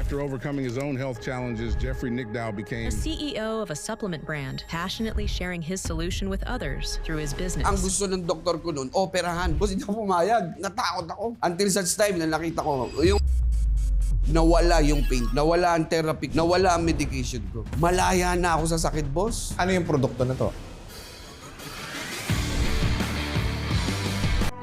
After overcoming his own health challenges, Jeffrey Nickdow A became CEO of a supplement brand, passionately sharing his solution with others through his business. Ang gusto ng doktor ko noon, operahan. Boss, hindi ako pumayag. Natakot ako. Until such time na nakita ko, yung nawala yung pain, nawala ang therapy, nawala ang medication ko. Malaya na ako sa sakit, boss. Ano yung produkto na to?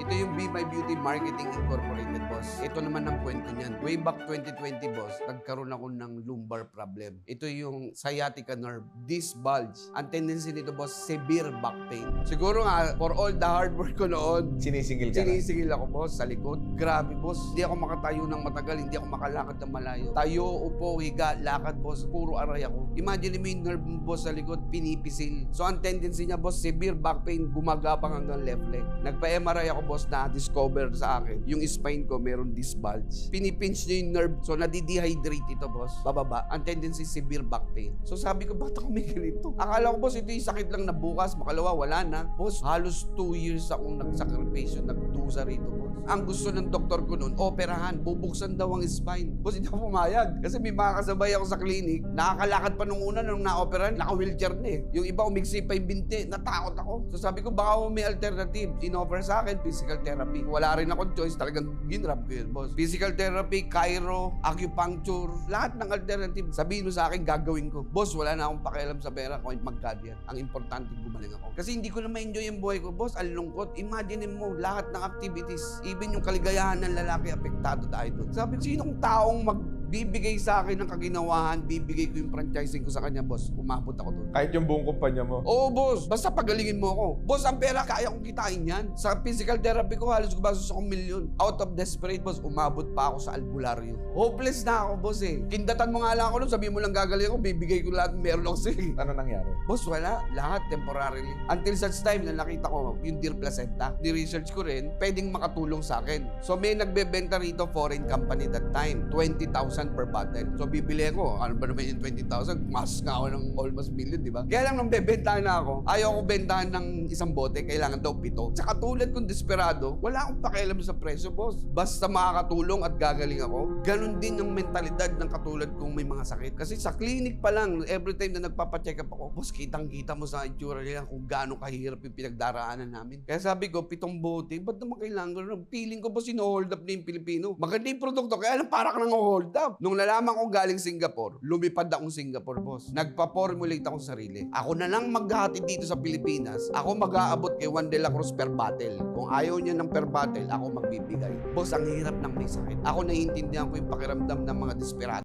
Ito yung Be My Beauty Marketing Incorporated, boss. Ito naman ang kwento niyan. Way back 2020, boss, nagkaroon ako ng lumbar problem. Ito yung sciatica nerve, disc bulge. Ang tendency nito, boss, severe back pain. Siguro nga, for all the hard work ko noon, Sinisigil ka lang. sinisigil ako, boss, sa likod. Grabe, boss. Hindi ako makatayo ng matagal, hindi ako makalakad ng malayo. Tayo, upo, higa, lakad, boss. Puro aray ako. Imagine mo yung nerve mo, boss, sa likod, pinipisil. So, ang tendency niya, boss, severe back pain, gumagapang hanggang left leg. Nagpa-MRI ako, boss, na-discover sa akin. Yung spine ko, meron disc bulge. Pinipinch niya yung nerve, so nadidehydrate ito, boss. Bababa. Ang tendency, severe back pain. So, sabi ko, ba't ako may ganito? Akala ko, boss, ito yung sakit lang na bukas, makalawa, wala na. Boss, halos 2 years akong nagsakripisyo, nagdusa rito, boss. Ang gusto ng doktor ko noon, operahan, bubuksan daw ang spine. Boss, hindi ako pumayag. Kasi may mga kasabay ako sa clinic, nakakalakad pa nung una, nung na-operahan, naka-wheelchair na eh. Yung iba, umiksi pa yung binti, natakot ako. So sabi ko, baka may alternative. In-offer sa akin, physical therapy. Wala rin akong choice, talagang ginrab ko yun, boss. Physical therapy, chiro, acupuncture, lahat ng alternative. Sabihin mo sa akin, gagawin ko. Boss, wala na akong pakialam sa pera, kahit magkano yan. Ang importante, gumaling ako. Kasi hindi ko na ma-enjoy yung buhay ko, boss. Ang lungkot. Imagine mo, lahat ng activities, even yung kaligayahan ng lalaki, apektado tayo doon. Sabi ko, sinong taong magbibigay sa akin ng kaginawahan, bibigay ko yung franchising ko sa kanya, boss. Umabot ako doon. Kahit yung buong kumpanya mo. Oo, boss. Basta pagalingin mo ako. Boss, ang pera, kaya kong kitain yan. Sa physical therapy ko, halos gumastos akong milyon. Out of desperate, boss, umabot pa ako sa albularyo. Hopeless na ako, boss eh. Kindatan mo nga lang ako nun, sabihin mo lang gagaling ako, bibigay ko lahat, meron ako sa'yo. Ano nangyari? Boss, wala. Lahat temporarily. Until such time na nakita ko yung Dear Placenta. Ni-research ko rin, pwedeng makatulong sa akin. So may nagbebenta rito, foreign company that time. 20,000 per bottle. So bibili ako. Ano ba naman yung 20,000? Mas nga ako ng almost million, di ba? Kaya lang nung bebentahan na ako, ayaw ko bentahan ng isang bote, kailangan daw 7. Sa katulad kong desperado, wala akong pakialam sa presyo, boss. Basta makakatulong at gagaling ako. Ganon din yung mentalidad ng katulad kong may mga sakit. Kasi sa clinic pa lang, every time na nagpapacheck up ako, boss, kitang-kita mo sa itsura nila kung gaano kahirap yung pinagdaraanan namin. Kaya sabi ko, 7 bote, ba't naman kailangan ko? Feeling ko, boss, ino-hold up na yung Pilipino. Maganda yung produkto, kaya lang para ka nang hold up. Nung nalaman ko galing Singapore, lumipad akong Singapore, boss. Nagpa-formulate ako sa sarili. Ako na lang maghahatid dito sa Pilipinas. Ako mag-aabot kay Juan de la Cruz per bottle. Kung ayaw niya ng per bottle, ako magbibigay. Boss, ang hirap ng may sakit. Ako naiintindihan ko yung pakiramdam ng mga desperado.